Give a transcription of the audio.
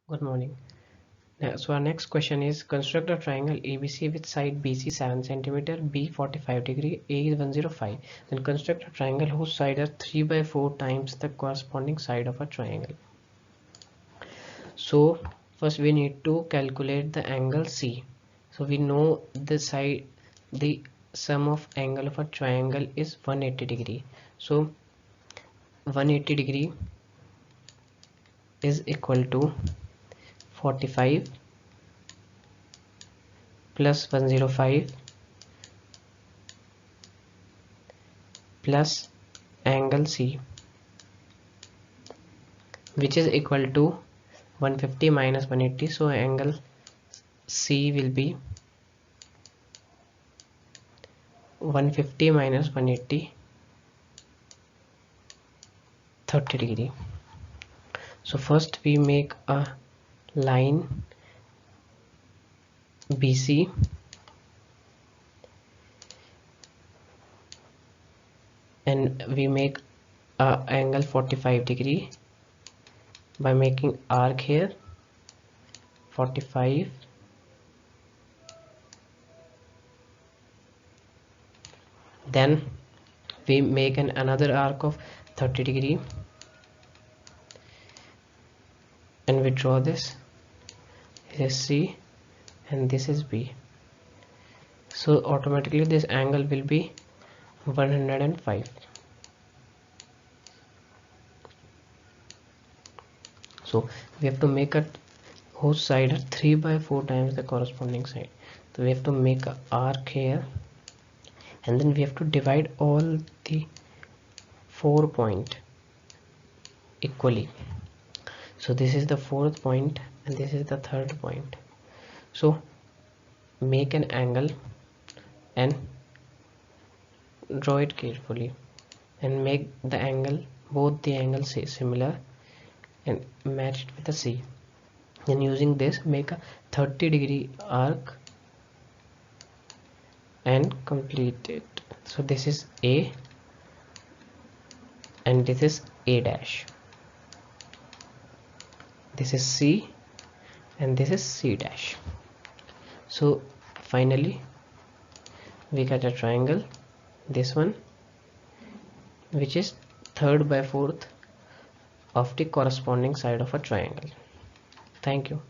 Good morning. So our next question is construct a triangle ABC with side BC 7 centimeter, B 45 degree, A is 105. Then construct a triangle whose sides are 3 by 4 times the corresponding side of a triangle. So first we need to calculate the angle C. So we know the sum of angle of a triangle is 180 degree. So 180 degree is equal to 45 plus 105 plus angle C, which is equal to 150 minus 180. So angle C will be 150 minus 180, 30 degree. So first we make a line BC and we make a angle 45 degree by making arc here 45, then we make another arc of 30 degree and we draw this. This is C and this is B. So automatically this angle will be 105. So we have to make a whose side are 3 by 4 times the corresponding side. So we have to make an arc here and then we have to divide all the 4 points equally. So this is the 4th point and this is the 3rd point. So make an angle and draw it carefully and make the angle, both the angles similar, and match it with a C. Then using this make a 30 degree arc and complete it. So this is A and this is A dash, this is C and this is C dash. So finally we get a triangle, this one, which is 3rd by 4th of the corresponding side of a triangle. Thank you.